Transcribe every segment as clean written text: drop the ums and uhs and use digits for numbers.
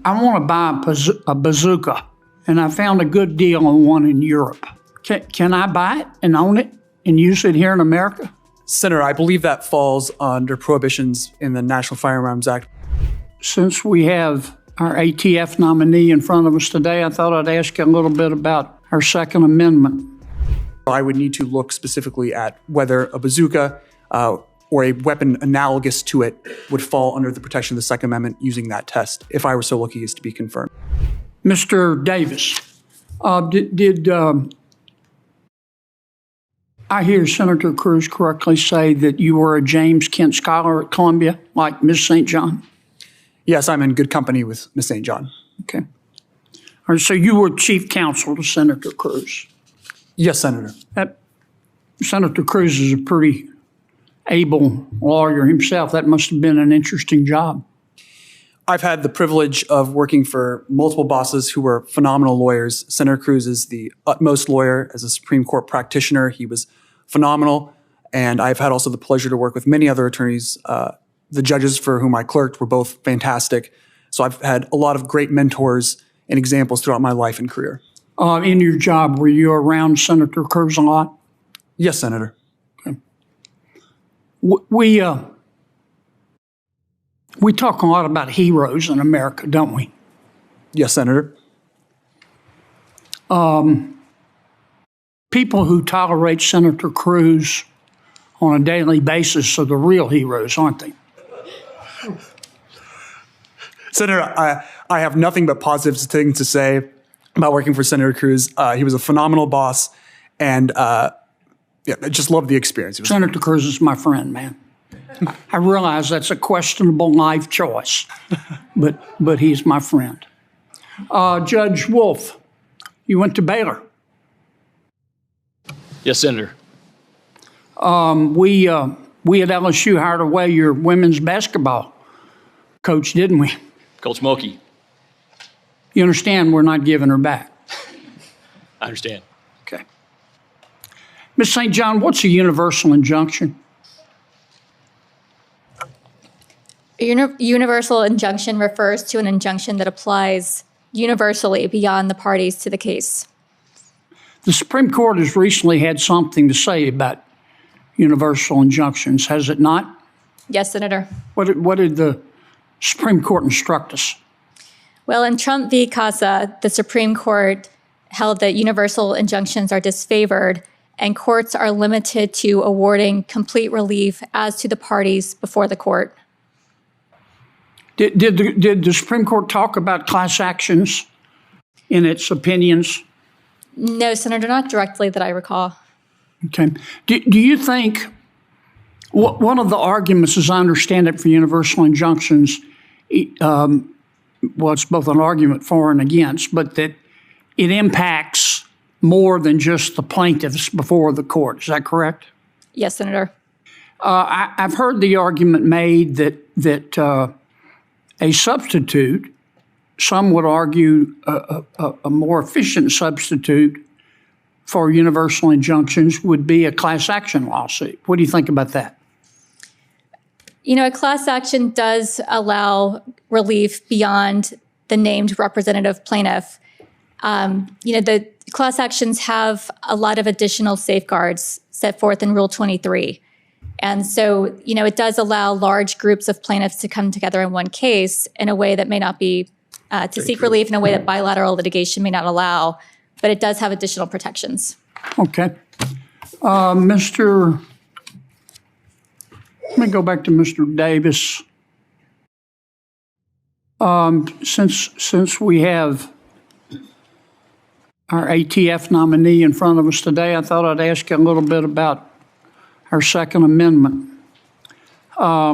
want to buy a bazooka, and I found a good deal on one in Europe. Can I buy it and own it and use it here in America? Senator, I believe that falls under prohibitions in the National Firearms Act. Since we have our ATF nominee in front of us today, I thought I'd ask you a little bit about our Second Amendment. I would need to look specifically at whether a bazooka or a weapon analogous to it would fall under the protection of the Second Amendment using that test, if I were so lucky as to be confirmed. Mr. Davis, did I hear Senator Cruz correctly say that you were a James Kent Scholar at Columbia, like Ms. St. John? Yes, I'm in good company with Ms. St. John. Okay. All right, so you were chief counsel to Senator Cruz? Yes, Senator. Senator Cruz is a pretty able lawyer himself. That must have been an interesting job. I've had the privilege of working for multiple bosses who were phenomenal lawyers. Senator Cruz is the utmost lawyer as a Supreme Court practitioner. He was phenomenal. And I've had also the pleasure to work with many other attorneys. The judges for whom I clerked were both fantastic. So I've had a lot of great mentors and examples throughout my life and career. In your job, were you around Senator Cruz a lot? Yes, Senator. Okay. We talk a lot about heroes in America, don't we? Yes, Senator. People who tolerate Senator Cruz on a daily basis are the real heroes, aren't they? Senator, I have nothing but positive things to say about working for Senator Cruz. He was a phenomenal boss, and I just loved the experience. Senator Cruz is my friend, man. I realize that's a questionable life choice, but he's my friend. Judge Wolf, you went to Baylor. Yes, Senator. We at LSU hired away your women's basketball coach, didn't we? Coach Mulkey. You understand we're not giving her back? I understand. Okay. Ms. St. John, what's a universal injunction? Universal injunction refers to an injunction that applies universally beyond the parties to the case. The Supreme Court has recently had something to say about universal injunctions, has it not? Yes, Senator. What did the Supreme Court instruct us? Well, in Trump v. Casa, the Supreme Court held that universal injunctions are disfavored and courts are limited to awarding complete relief as to the parties before the court. Did the Supreme Court talk about class actions in its opinions? No, Senator, not directly that I recall. Okay. Do you think one of the arguments, as I understand it, for universal injunctions, well, it's both an argument for and against, but that it impacts more than just the plaintiffs before the court. Is that correct? Yes, Senator. I've heard the argument made that a substitute, some would argue a more efficient substitute for universal injunctions would be a class action lawsuit. What do you think about that? You know, a class action does allow relief beyond the named representative plaintiff. The class actions have a lot of additional safeguards set forth in Rule 23. And so, it does allow large groups of plaintiffs to come together in one case in a way that may not be, to seek relief in a way that bilateral litigation may not allow, but it does have additional protections. Okay. Let me go back to Mr. Davis. Since we have our ATF nominee in front of us today, I thought I'd ask you a little bit about our Second Amendment. I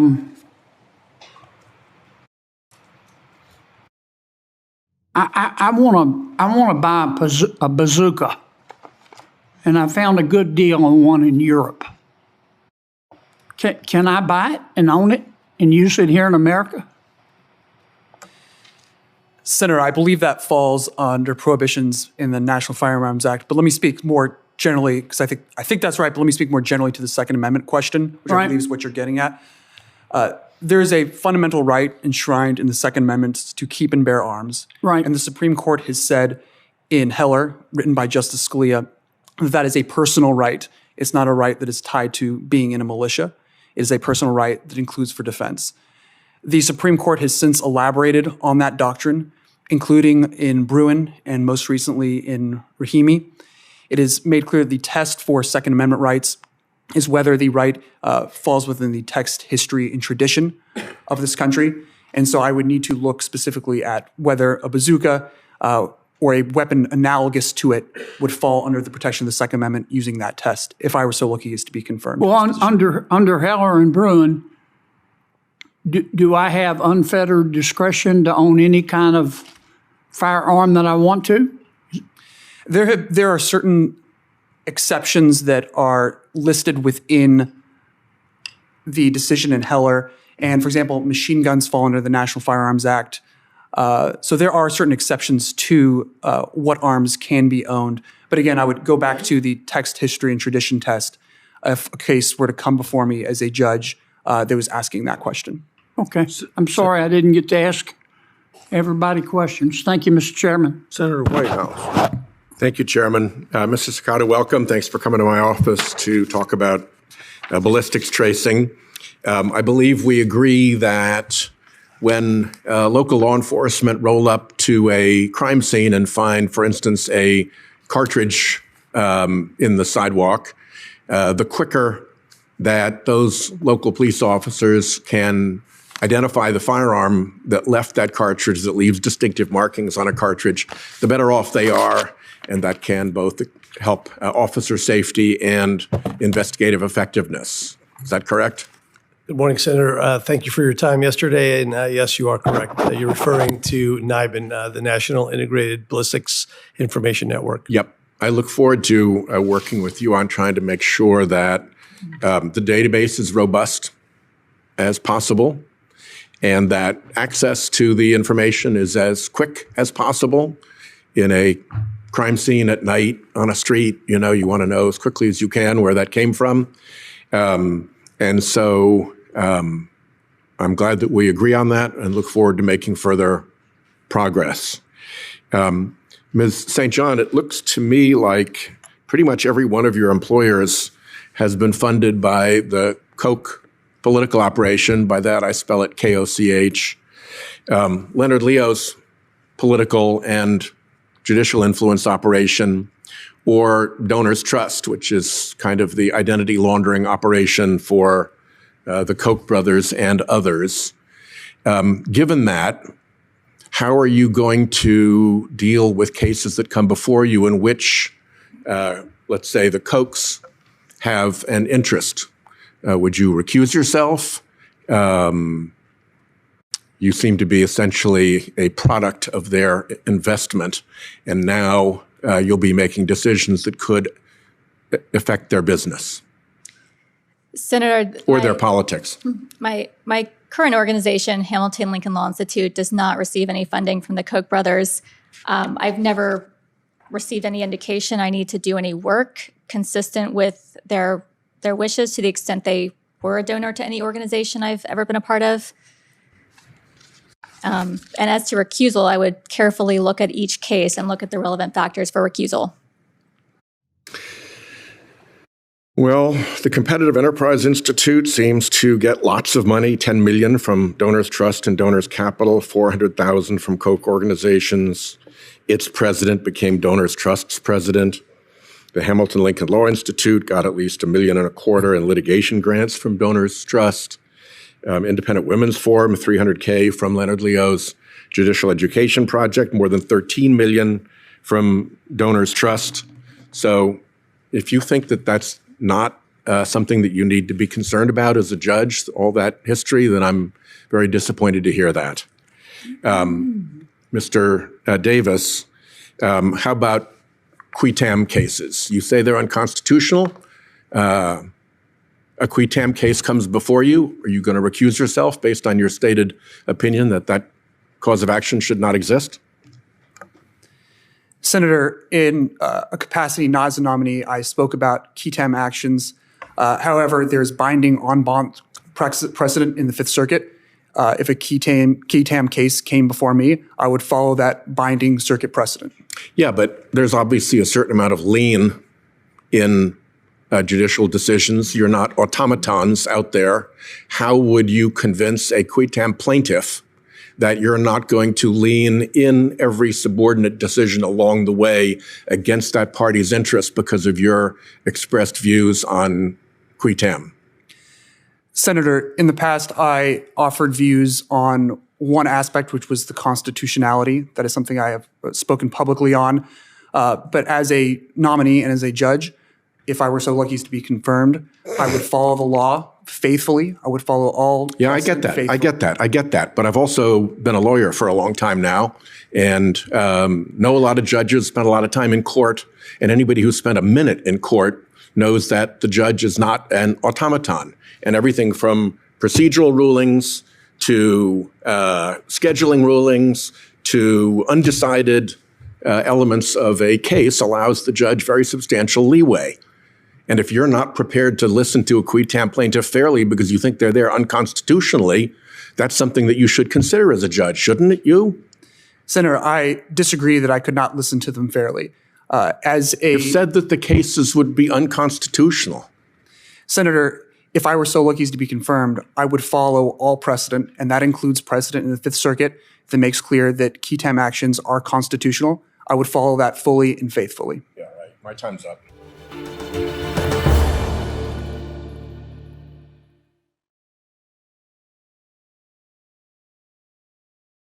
want to buy a bazooka, and I found a good deal on one in Europe. Can I buy it and own it and use it here in America? Senator, I believe that falls under prohibitions in the National Firearms Act, but let me speak more generally, because I think that's right, but let me speak more generally to the Second Amendment question, which I believe is what you're getting at. there is a fundamental right enshrined in the Second Amendment to keep and bear arms. Right. And the Supreme Court has said in Heller, written by Justice Scalia, that that is a personal right. It's not a right that is tied to being in a militia. It is a personal right that includes for defense. The Supreme Court has since elaborated on that doctrine, including in Bruin and most recently in Rahimi. It is made clear that the test for Second Amendment rights is whether the right falls within the text, history, and tradition of this country. And so I would need to look specifically at whether a bazooka or a weapon analogous to it would fall under the protection of the Second Amendment using that test, if I were so lucky as to be confirmed. Well, under Heller and Bruin, do I have unfettered discretion to own any kind of firearm that I want to? There are certain exceptions that are listed within the decision in Heller. And for example, machine guns fall under the National Firearms Act. So there are certain exceptions to what arms can be owned. But again, I would go back to the text, history, and tradition test if a case were to come before me as a judge that was asking that question. Okay. I'm sorry I didn't get to ask everybody questions. Thank you, Mr. Chairman. Senator Whitehouse. Thank you, Chairman. Mr. Sakata, welcome. Thanks for coming to my office to talk about ballistics tracing. I believe we agree that when local law enforcement roll up to a crime scene and find, for instance, a cartridge in the sidewalk, the quicker that those local police officers can identify the firearm that left that cartridge, that leaves distinctive markings on a cartridge, the better off they are. And that can both help officer safety and investigative effectiveness. Is that correct? Good morning, Senator. Thank you for your time yesterday. And yes, you are correct. You're referring to NIBIN, the National Integrated Ballistics Information Network. Yep. I look forward to working with you on trying to make sure that the database is robust as possible and that access to the information is as quick as possible. In a crime scene at night on a street, you want to know as quickly as you can where that came from. And so I'm glad that we agree on that and look forward to making further progress. Ms. St. John, it looks to me like pretty much every one of your employers has been funded by the Koch political operation. By that, I spell it K-O-C-H. Leonard Leo's political and judicial influence operation, or Donors Trust, which is kind of the identity laundering operation for the Koch brothers and others. Given that, how are you going to deal with cases that come before you in which, let's say, the Kochs have an interest? Would you recuse yourself? You seem to be essentially a product of their investment, and now you'll be making decisions that could affect their business. Senator, or their politics. My current organization, Hamilton Lincoln Law Institute, does not receive any funding from the Koch brothers. I've never received any indication I need to do any work consistent with their wishes to the extent they were a donor to any organization I've ever been a part of. And as to recusal, I would carefully look at each case and look at the relevant factors for recusal. Well, the Competitive Enterprise Institute seems to get lots of money, $10 million from Donors Trust and Donors Capital, $400,000 from Koch organizations. Its president became Donors Trust's president. The Hamilton Lincoln Law Institute got at least $1.25 million in litigation grants from Donors Trust. Independent Women's Forum, $300K from Leonard Leo's Judicial Education Project, more than $13 million from Donors Trust. So if you think that that's not something that you need to be concerned about as a judge, all that history, then I'm very disappointed to hear that. Mr. Davis, how about qui tam cases? You say they're unconstitutional. A qui tam case comes before you. Are you going to recuse yourself based on your stated opinion that that cause of action should not exist? Senator, in a capacity not as a nominee, I spoke about qui tam actions. However, there's binding en banc precedent in the Fifth Circuit. If a key tam case came before me, I would follow that binding circuit precedent. Yeah, but there's obviously a certain amount of lean in judicial decisions. You're not automatons out there. How would you convince a qui tam plaintiff that you're not going to lean in every subordinate decision along the way against that party's interest because of your expressed views on qui tam? Senator, in the past, I offered views on one aspect, which was the constitutionality. That is something I have spoken publicly on. But as a nominee and as a judge, if I were so lucky as to be confirmed, I would follow the law faithfully. I would follow all. Yeah, I get that. I get that. But I've also been a lawyer for a long time now and know a lot of judges, spent a lot of time in court. And anybody who spent a minute in court knows that the judge is not an automaton. And everything from procedural rulings to scheduling rulings to undecided elements of a case allows the judge very substantial leeway. And if you're not prepared to listen to a qui tam plaintiff fairly because you think they're there unconstitutionally, that's something that you should consider as a judge, shouldn't it, you? Senator, I disagree that I could not listen to them fairly. You've said that the cases would be unconstitutional. Senator, if I were so lucky as to be confirmed, I would follow all precedent, and that includes precedent in the Fifth Circuit that makes clear that qui tam actions are constitutional. I would follow that fully and faithfully. Yeah, right. My time's up.